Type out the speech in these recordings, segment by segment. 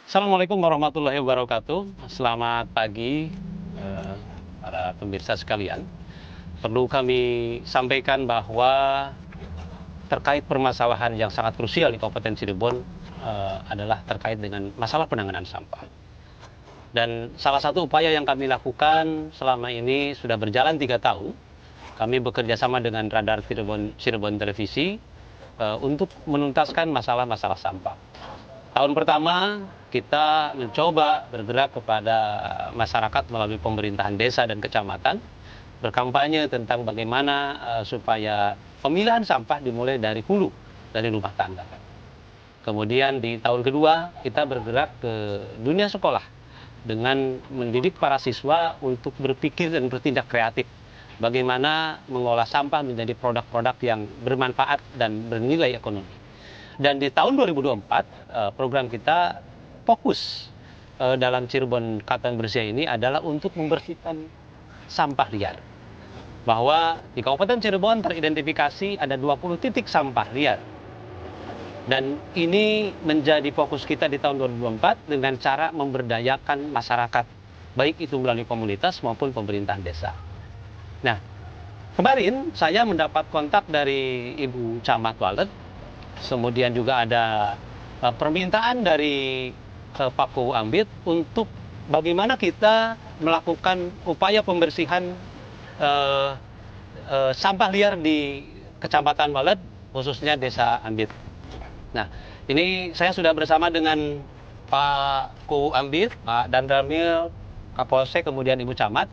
Assalamualaikum warahmatullahi wabarakatuh. Selamat pagi para pemirsa sekalian. Perlu kami sampaikan bahwa terkait permasalahan yang sangat krusial di Kabupaten Cirebon adalah terkait dengan masalah penanganan sampah. Dan salah satu upaya yang kami lakukan selama ini sudah berjalan 3 tahun. Kami bekerja sama dengan Radar Cirebon Televisi untuk menuntaskan masalah-masalah sampah. Tahun pertama kita mencoba bergerak kepada masyarakat melalui pemerintahan desa dan kecamatan, berkampanye tentang bagaimana supaya pemilahan sampah dimulai dari hulu, dari rumah tangga. Kemudian di tahun kedua kita bergerak ke dunia sekolah dengan mendidik para siswa untuk berpikir dan bertindak kreatif. Bagaimana mengolah sampah menjadi produk-produk yang bermanfaat dan bernilai ekonomi. Dan di tahun 2024 program kita fokus dalam Cirebon Kabupaten Bersih ini adalah untuk membersihkan sampah liar. Bahwa di Kabupaten Cirebon teridentifikasi ada 20 titik sampah liar. Dan ini menjadi fokus kita di tahun 2024 dengan cara memberdayakan masyarakat, baik itu melalui komunitas maupun pemerintahan desa. Nah, kemarin saya mendapat kontak dari Ibu Camat Walet. Kemudian juga ada permintaan dari Pak Kuwu Ambit untuk bagaimana kita melakukan upaya pembersihan sampah liar di Kecamatan Walet, khususnya Desa Ambit. Nah, ini saya sudah bersama dengan Pak Kuwu Ambit, Pak Danramil, Kapolsek, kemudian Ibu Camat.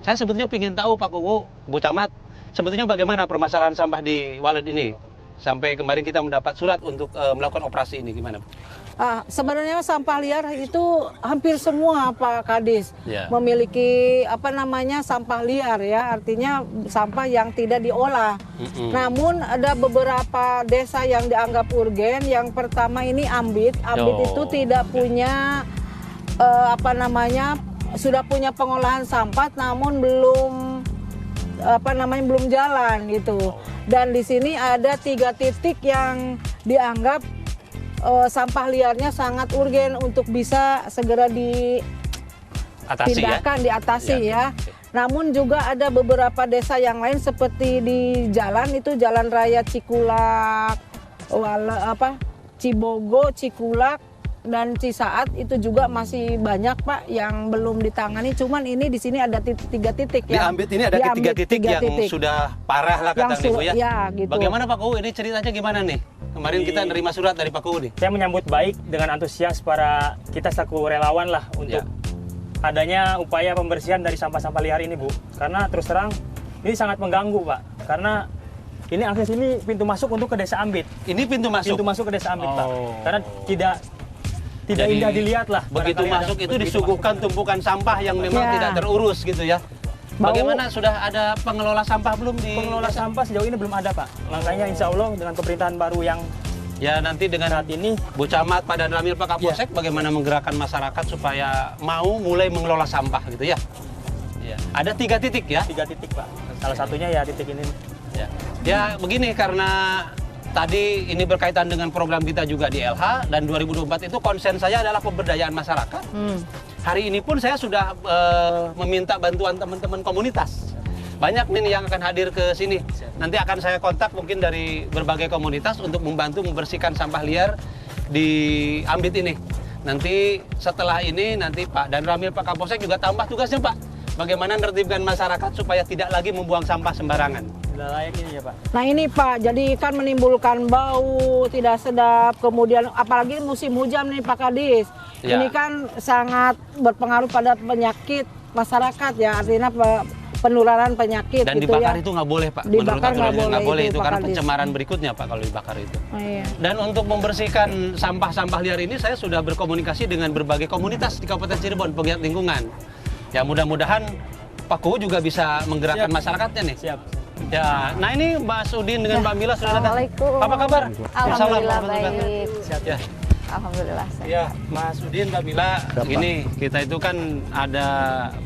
Saya sebetulnya ingin tahu Pak Kuwu, Bu Camat, sebetulnya bagaimana permasalahan sampah di Walet ini? Sampai kemarin kita mendapat surat untuk melakukan operasi ini, gimana? Sebenarnya sampah liar itu hampir semua Pak Kadis memiliki sampah liar ya, artinya sampah yang tidak diolah. Namun ada beberapa desa yang dianggap urgen. Yang pertama ini Ambit. Ambit itu tidak punya sudah punya pengolahan sampah, namun belum jalan gitu. Dan di sini ada 3 titik yang dianggap sampah liarnya sangat urgen untuk bisa segera ditindakkan, diatasi ya. Namun juga ada beberapa desa yang lain seperti di jalan itu Jalan Raya Cikulak, Cibogo, Cikulak, dan Cisaat itu juga masih banyak Pak yang belum ditangani. Cuman ini di sini ada 3 titik ya. Di Ambit ini ada 3 titik yang sudah parah lah kata Ibu ya. Ya gitu. Bagaimana Pak Kuwu, ini ceritanya gimana nih? Kemarin kita nerima surat dari Pak Kuwu nih. Saya menyambut baik dengan antusias para kita selaku relawan lah untuk adanya upaya pembersihan dari sampah-sampah liar ini Bu. Karena terus terang ini sangat mengganggu Pak. Karena ini akses ini pintu masuk untuk ke Desa Ambit. Ini pintu masuk? Pintu masuk ke Desa Ambit Pak. Karena tidak indah dilihat lah. Begitu masuk itu disuguhkan tumpukan sampah yang memang tidak terurus gitu ya. Bagaimana, sudah ada pengelola sampah belum di pengelola sampah sejauh ini belum ada Pak. Makanya insya Allah dengan pemerintahan baru yang nanti dengan saat ini Bu Camat, Pak Danramil, Pak Kapolsek bagaimana menggerakkan masyarakat supaya mau mulai mengelola sampah gitu ya. Ada 3 titik ya? 3 titik Pak. Salah satunya ya titik ini. Ya begini, karena tadi ini berkaitan dengan program kita juga di LH, dan 2024 itu konsen saya adalah pemberdayaan masyarakat. Hari ini pun saya sudah meminta bantuan teman-teman komunitas. Banyak nih yang akan hadir ke sini. Nanti akan saya kontak mungkin dari berbagai komunitas untuk membantu membersihkan sampah liar di Ambit ini. Nanti setelah ini nanti Pak Danramil, Pak Kapolsek juga tambah tugasnya Pak. Bagaimana menertibkan masyarakat supaya tidak lagi membuang sampah sembarangan. Layak ini ya Pak. Nah ini Pak, jadi kan menimbulkan bau tidak sedap, kemudian apalagi musim hujan nih Pak Kadis. Ini kan sangat berpengaruh pada penyakit masyarakat ya, artinya penularan penyakit. Dan gitu dibakar ya. itu nggak boleh Pak. Dibakar nggak boleh itu karena Kadis. pencemaran berikutnya Pak kalau dibakar itu. Dan untuk membersihkan sampah-sampah liar ini saya sudah berkomunikasi dengan berbagai komunitas di Kabupaten Cirebon, pegiat lingkungan. Ya mudah-mudahan Pak Kuwu juga bisa menggerakkan masyarakatnya nih. Siap. Ya, nah ini Mbak Sudin dengan Mbak Mila sudah datang. Assalamualaikum. Apa kabar? Alhamdulillah baik. Sehat ya. Alhamdulillah. Ya, Mas Udin, Mbak Mila, ini kita itu kan ada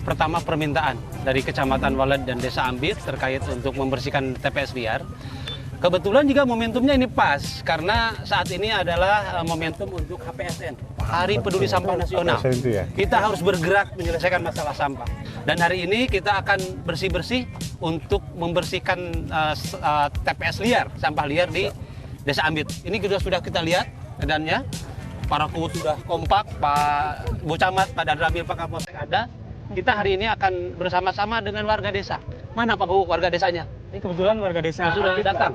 pertama permintaan dari Kecamatan Walet dan Desa Ambit terkait untuk membersihkan TPS liar. Kebetulan juga momentumnya ini pas karena saat ini adalah momentum untuk HPSN, Hari Peduli Sampah Nasional. Kita harus bergerak menyelesaikan masalah sampah. Dan hari ini kita akan bersih-bersih untuk membersihkan TPS liar, sampah liar di Desa Ambit. Ini sudah kita lihat keadaannya. Para kru sudah kompak, Pak Bu Camat, Pak Dadramil, Pak Kapolsek ada. Kita hari ini akan bersama-sama dengan warga desa. Mana Pak Bu, warga desanya? Ini kebetulan warga desa Sudah datang.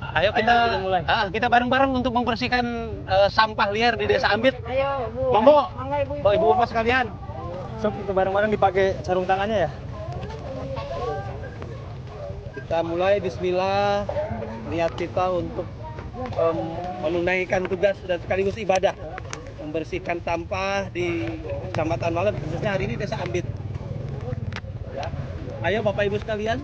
Ayo kita mulai. Kita bareng-bareng untuk membersihkan sampah liar di Desa Ambit. Ayo, Bu. Monggo. Mangga, Ibu. Ibu-bapak sekalian. So, kita bareng-bareng dipakai sarung tangannya ya. Kita mulai, bismillah. Niat kita untuk menunaikan tugas dan sekaligus ibadah. Membersihkan sampah di Kecamatan Walet, khususnya hari ini Desa Ambit. Ayo Bapak Ibu sekalian.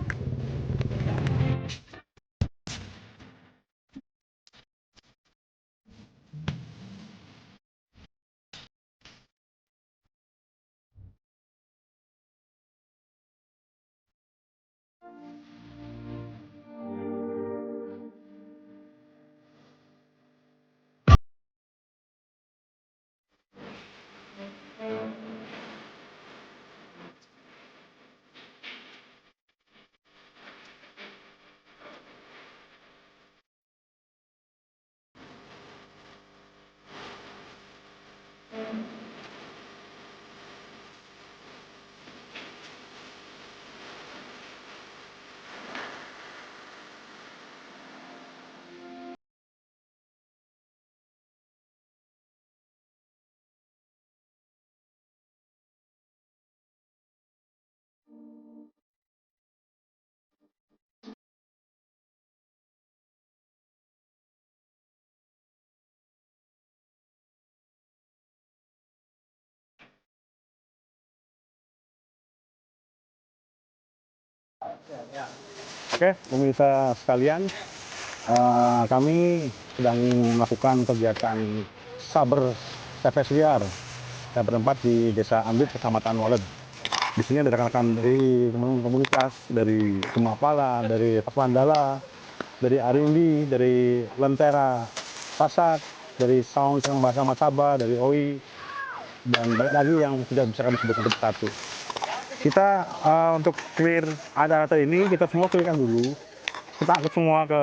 Oke, pemirsa sekalian, kami sedang melakukan kegiatan saber TPS liar yang bertempat di Desa Ambit, Kecamatan Walet. Di sini ada rekan-rekan dari teman komunitas, dari Kemapala, dari Paswandala, dari Arimbi, dari Lentera, Pasak, dari Saung Bahasa Masaba, dari OI, dan banyak lagi yang tidak bisa kami sebutkan satu. Kita untuk clear area ini, kita semua clearkan dulu. Kita angkut semua ke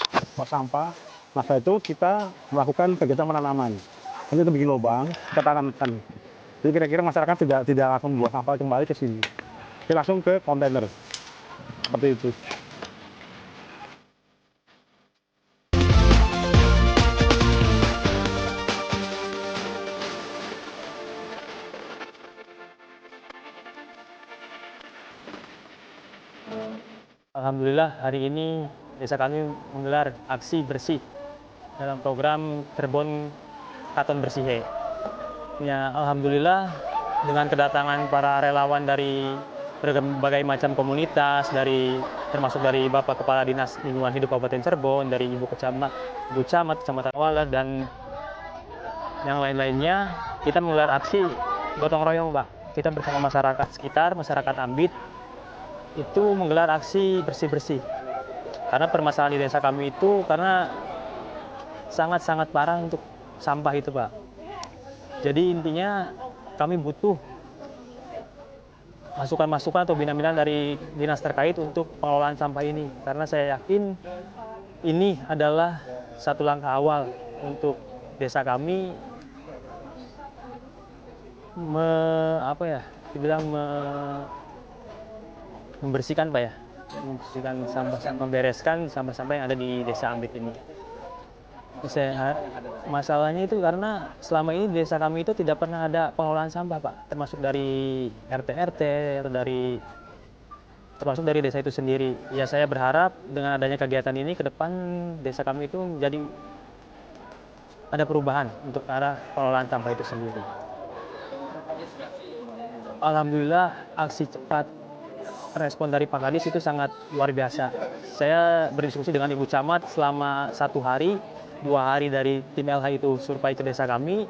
tempat sampah. Nah, setelah itu kita melakukan kegiatan penanaman. Nanti kita bikin lubang, kita tanamkan. Jadi kira-kira masyarakat tidak langsung buang sampah kembali ke sini. Kita langsung ke kontainer. Seperti itu. Alhamdulillah hari ini desa kami menggelar aksi bersih dalam program Kerbon Katon Bersih. Ya, alhamdulillah dengan kedatangan para relawan dari berbagai macam komunitas, termasuk dari Bapak Kepala Dinas Lingkungan Hidup Kabupaten Cirebon, dari Ibu Camat Kecamatan Walet, dan yang lain-lainnya, kita menggelar aksi gotong royong, Pak. Kita bersama masyarakat sekitar, masyarakat Ambit, itu menggelar aksi bersih-bersih. Karena permasalahan di desa kami itu karena sangat-sangat parah untuk sampah itu, Pak. Jadi intinya kami butuh masukan-masukan atau bina-bina dari dinas terkait untuk pengelolaan sampah ini. Karena saya yakin ini adalah satu langkah awal untuk desa kami membersihkan, Pak ya, membersihkan sampah, membereskan sampah-sampah yang ada di Desa Ambit ini. Masalahnya itu karena selama ini desa kami itu tidak pernah ada pengelolaan sampah, Pak, termasuk dari RT-RT atau termasuk dari desa itu sendiri. Ya, saya berharap dengan adanya kegiatan ini ke depan desa kami itu menjadi ada perubahan untuk arah pengelolaan sampah itu sendiri. Alhamdulillah aksi cepat respon dari Pak Kadis itu sangat luar biasa. Saya berdiskusi dengan Ibu Camat selama 1 hari, 2 hari dari tim LH itu survei ke desa kami.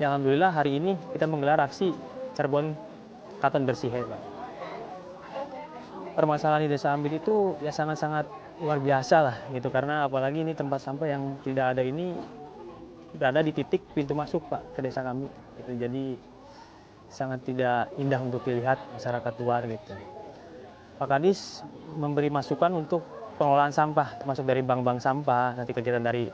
Ya, alhamdulillah hari ini kita menggelar aksi Cirebon Katon Bersih. Permasalahan di desa Ambit itu ya sangat-sangat luar biasa lah gitu, karena apalagi ini tempat sampah yang tidak ada ini berada di titik pintu masuk Pak ke desa kami gitu. Jadi sangat tidak indah untuk dilihat masyarakat luar gitu. Pak Kadis memberi masukan untuk pengelolaan sampah, termasuk dari bank-bank sampah, nanti kegiatan dari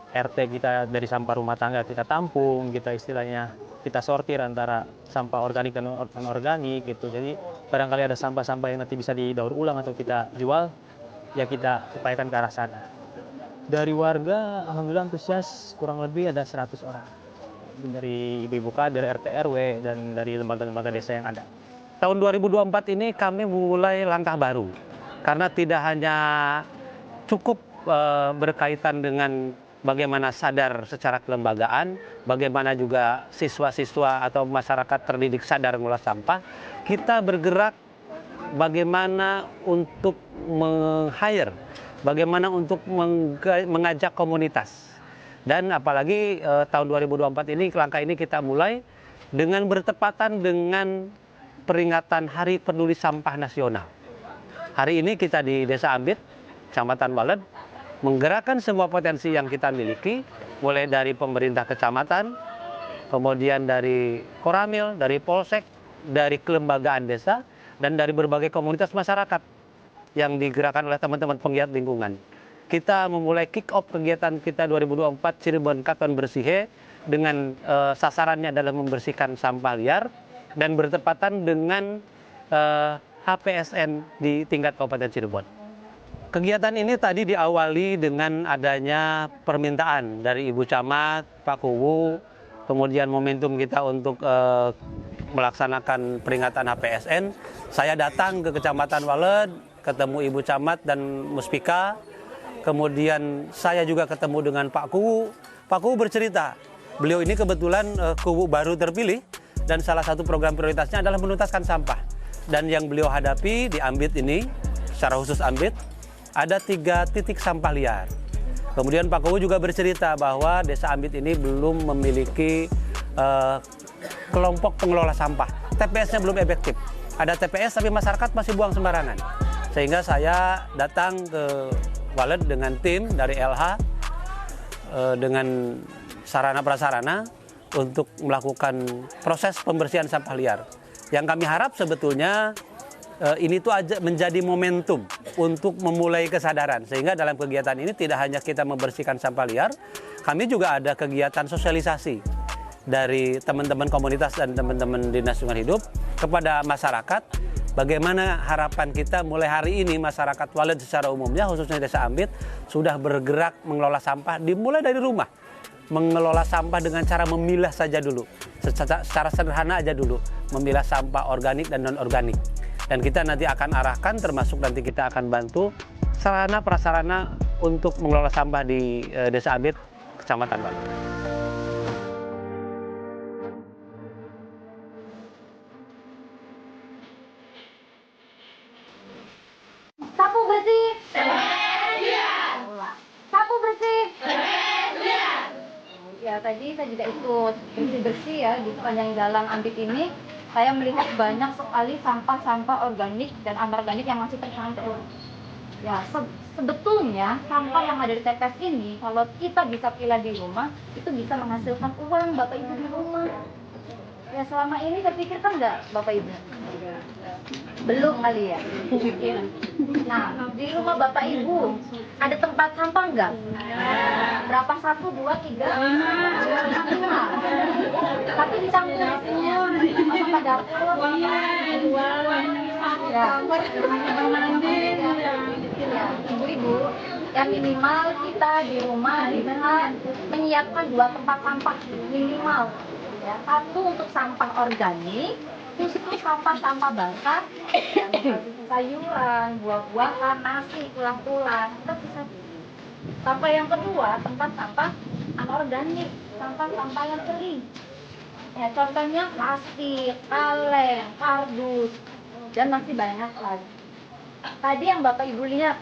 RT kita, dari sampah rumah tangga kita tampung, kita istilahnya kita sortir antara sampah organik dan non-organik gitu. Jadi barangkali ada sampah-sampah yang nanti bisa didaur ulang atau kita jual, ya kita upayakan ke arah sana. Dari warga, alhamdulillah antusias, kurang lebih ada 100 orang. Dari ibu-ibu kader, RT RW, dan dari lembaga-lembaga desa yang ada. Tahun 2024 ini kami mulai langkah baru, karena tidak hanya cukup berkaitan dengan bagaimana sadar secara kelembagaan, bagaimana juga siswa-siswa atau masyarakat terdidik sadar mengolah sampah, kita bergerak bagaimana untuk meng-hire, bagaimana untuk mengajak komunitas. Dan apalagi tahun 2024 ini, langkah ini kita mulai dengan bertepatan dengan peringatan Hari Peduli Sampah Nasional. Hari ini kita di Desa Ambit, Kecamatan Waled, menggerakkan semua potensi yang kita miliki, mulai dari pemerintah kecamatan, kemudian dari Koramil, dari Polsek, dari kelembagaan desa, dan dari berbagai komunitas masyarakat yang digerakkan oleh teman-teman penggiat lingkungan. Kita memulai kick off kegiatan kita 2024 Cirebon Katon Bersih dengan sasarannya adalah membersihkan sampah liar dan bertepatan dengan HPSN di tingkat Kabupaten Cirebon. Kegiatan ini tadi diawali dengan adanya permintaan dari Ibu Camat, Pak Kuwu, kemudian momentum kita untuk melaksanakan peringatan HPSN. Saya datang ke Kecamatan Waled, ketemu Ibu Camat dan Muspika. Kemudian saya juga ketemu dengan Pak Kuwu. Pak Kuwu bercerita, beliau ini kebetulan Kuwu baru terpilih dan salah satu program prioritasnya adalah menuntaskan sampah. Dan yang beliau hadapi di Ambit ini, secara khusus Ambit, ada 3 titik sampah liar. Kemudian Pak Kuwu juga bercerita bahwa Desa Ambit ini belum memiliki kelompok pengelola sampah. TPS-nya belum efektif. Ada TPS tapi masyarakat masih buang sembarangan. Sehingga saya datang ke Waled dengan tim dari LH dengan sarana prasarana untuk melakukan proses pembersihan sampah liar. Yang kami harap sebetulnya ini tuh aja menjadi momentum untuk memulai kesadaran, sehingga dalam kegiatan ini tidak hanya kita membersihkan sampah liar, kami juga ada kegiatan sosialisasi dari teman-teman komunitas dan teman-teman Dinas Lingkungan Hidup kepada masyarakat. Bagaimana harapan kita mulai hari ini masyarakat Waled secara umumnya, khususnya Desa Ambit, sudah bergerak mengelola sampah dimulai dari rumah. Mengelola sampah dengan cara memilah saja dulu, secara sederhana aja dulu, memilah sampah organik dan non-organik. Dan kita nanti akan arahkan, termasuk nanti kita akan bantu sarana prasarana untuk mengelola sampah di Desa Ambit, Kecamatan Waled. Sapu bersih. Sapu bersih. Ya, tadi saya juga ikut bersih-bersih ya di sepanjang jalan Ambit ini. Saya melihat banyak sekali sampah-sampah organik dan anorganik yang masih tercampur. Ya, sebetulnya sampah yang ada di TPS ini, kalau kita bisa pilah di rumah, itu bisa menghasilkan uang Bapak Ibu di rumah. Ya, selama ini terpikir kan enggak Bapak Ibu? Belum kali ya? Nah, di rumah Bapak Ibu ada tempat sampah enggak? Berapa? 1, 2, 3, 5. Tapi dicampur sampah dapur, ya, ibu-ibu, yang minimal kita di rumah bisa menyiapkan 2 tempat sampah minimal. Ya, 1 untuk sampah organik, khusus sampah-sampah basah, yang sayuran, buah-buahan, nasi, tulang-tulang, kita bisa Sampah yang kedua, tempat sampah anorganik, sampah-sampah yang kering. Ya, contohnya plastik, kaleng, kardus, dan masih banyak lagi. Tadi yang Bapak Ibu lihat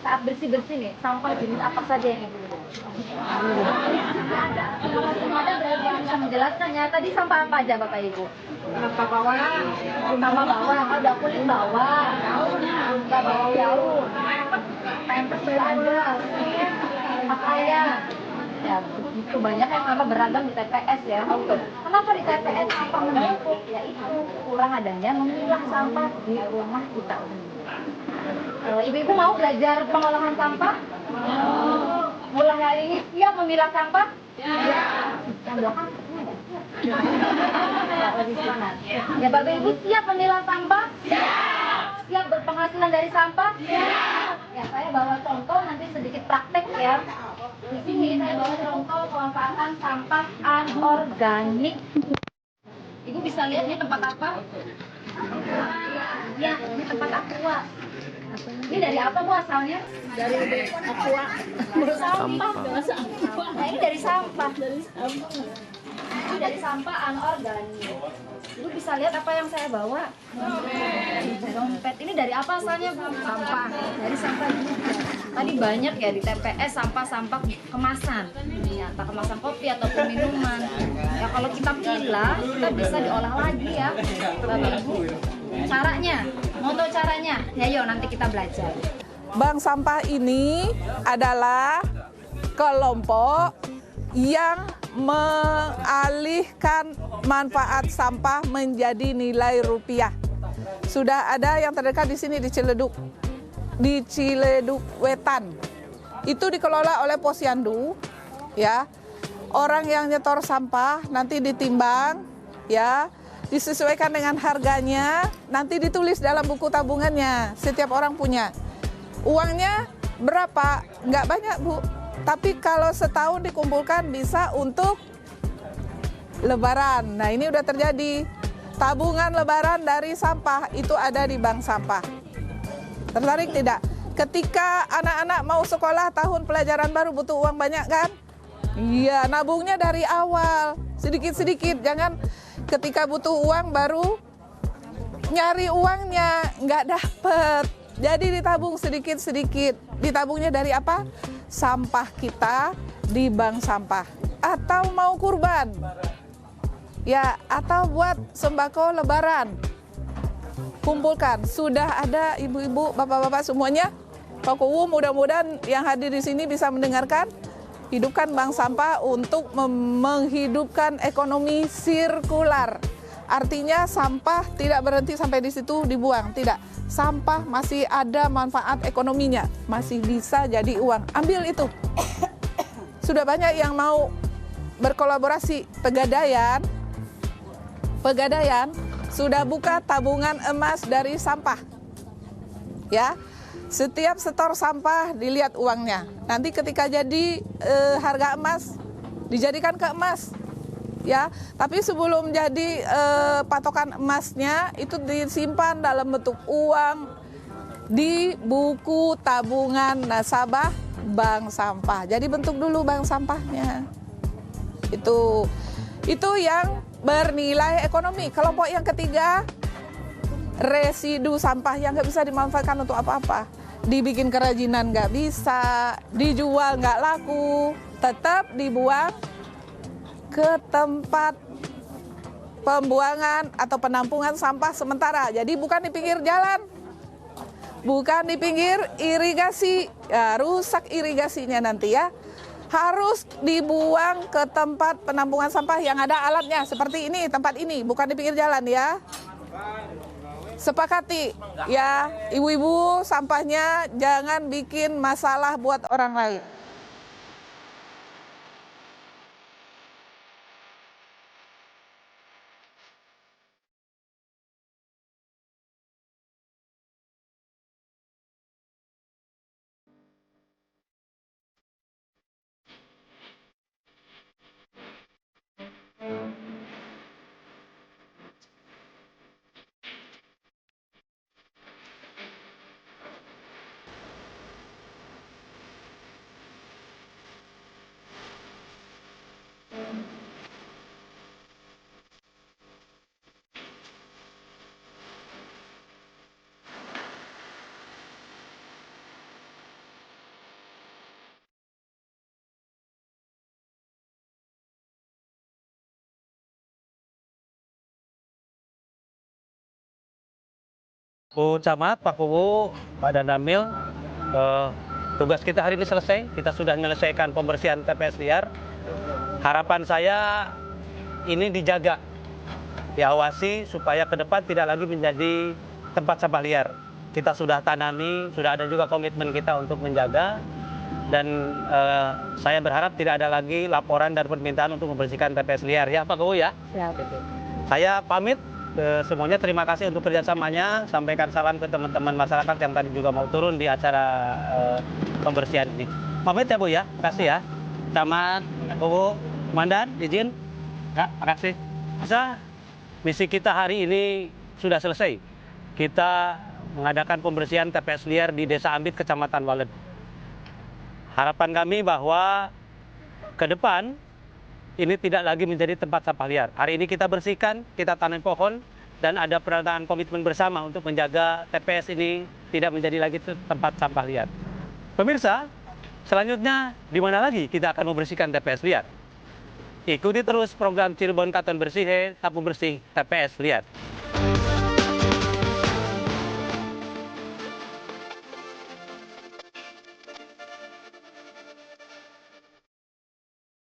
saat bersih-bersih nih, sampah jenis apa saja yang Ibu lihat? Kalau semua ada berarti bisa menjelaskan ya. Tadi sampah apa aja Bapak Ibu? Sampah bawang, sampah bawang, ada kulit bawang, ada bawang daun, pempes ada, pakaian. Ya, begitu banyak yang apa beragam di TPS ya. Kenapa di TPS sampah menumpuk? Ya itu kurang adanya memilah sampah di rumah kita. Ibu-ibu mau belajar pengolahan sampah? Mulai hari ini siap memilah sampah? Ya. Yang belakang? Ya, Bapak Ibu siap memilah sampah? Siap berpenghasilan dari sampah? Ya, saya bawa contoh nanti sedikit praktek ya. Di sini saya bawa contoh pemanfaatan sampah anorganik. Ibu bisa lihat ini tempat apa? Ya, ini tempat aqua. Ini dari apa Bu asalnya? Dari aqua. Sampah. Nah, ini dari sampah. Ini dari sampah anorganik. Ibu bisa lihat apa yang saya bawa? Dompet. Ini dari apa asalnya Bu? Sampah. Dari sampah juga. Tadi banyak ya di TPS sampah-sampah kemasan. Ya, entah kemasan kopi ataupun minuman. Ya kalau kita pilah, kita bisa diolah lagi ya, Bapak Ibu. Caranya, mau tahu caranya? Ya yuk nanti kita belajar. Bank sampah ini adalah kelompok yang mengalihkan manfaat sampah menjadi nilai rupiah. Sudah ada yang terdekat di sini di Ciledug Wetan. Itu dikelola oleh Posyandu, ya. Orang yang nyetor sampah nanti ditimbang, ya, disesuaikan dengan harganya, nanti ditulis dalam buku tabungannya. Setiap orang punya. Uangnya berapa? Nggak banyak, Bu. Tapi kalau setahun dikumpulkan bisa untuk lebaran. Nah, ini udah terjadi. Tabungan lebaran dari sampah itu ada di bank sampah. Tertarik tidak? Ketika anak-anak mau sekolah tahun pelajaran baru butuh uang banyak kan? Iya, nabungnya dari awal. Sedikit-sedikit, jangan ketika butuh uang baru nyari uangnya, nggak dapet. Jadi ditabung sedikit-sedikit. Ditabungnya dari apa? Sampah kita di bank sampah. Atau mau kurban. Ya, atau buat sembako lebaran. Kumpulkan. Sudah ada ibu-ibu, bapak-bapak semuanya. Pak Kuwu, mudah-mudahan yang hadir di sini bisa mendengarkan. Hidupkan bank sampah untuk menghidupkan ekonomi sirkular. Artinya sampah tidak berhenti sampai di situ dibuang, tidak. Sampah masih ada manfaat ekonominya, masih bisa jadi uang. Ambil itu. Sudah banyak yang mau berkolaborasi. Pegadaian sudah buka tabungan emas dari sampah. Ya. Setiap setor sampah dilihat uangnya. Nanti ketika jadi harga emas dijadikan ke emas. Ya, tapi sebelum jadi patokan emasnya itu disimpan dalam bentuk uang di buku tabungan nasabah bank sampah. Jadi bentuk dulu bank sampahnya. Itu yang bernilai ekonomi. Kelompok yang ketiga, residu sampah yang nggak bisa dimanfaatkan untuk apa-apa. Dibikin kerajinan nggak bisa, dijual nggak laku, tetap dibuang ke tempat pembuangan atau penampungan sampah sementara. Jadi bukan di pinggir jalan, bukan di pinggir irigasi, ya, rusak irigasinya nanti ya. Harus dibuang ke tempat penampungan sampah yang ada alatnya, seperti ini, tempat ini, bukan di pinggir jalan ya. Sepakati ya, ibu-ibu, sampahnya jangan bikin masalah buat orang lain. Bu Camat, Pak Kubu, Pak Danamil, tugas kita hari ini selesai. Kita sudah menyelesaikan pembersihan TPS liar. Harapan saya ini dijaga, diawasi supaya ke depan tidak lagi menjadi tempat sampah liar. Kita sudah tanami, sudah ada juga komitmen kita untuk menjaga. Dan saya berharap tidak ada lagi laporan dan permintaan untuk membersihkan TPS liar, ya Pak Kubu ya. Ya. Saya pamit. Semuanya terima kasih untuk kerjasamanya. Sampaikan salam ke teman-teman masyarakat yang tadi juga mau turun di acara pembersihan ini. Pamit ya Bu ya, makasih ya. Camat, Bu, Komandan, izin. Ya, makasih. Bisa, misi kita hari ini sudah selesai. Kita mengadakan pembersihan TPS liar di Desa Ambit, Kecamatan Walet. Harapan kami bahwa ke depan ini tidak lagi menjadi tempat sampah liar. Hari ini kita bersihkan, kita tanam pohon, dan ada pernyataan komitmen bersama untuk menjaga TPS ini tidak menjadi lagi tempat sampah liar. Pemirsa, selanjutnya di mana lagi kita akan membersihkan TPS liar? Ikuti terus program Cirebon Katon Bersih, Tabung Bersih TPS liar.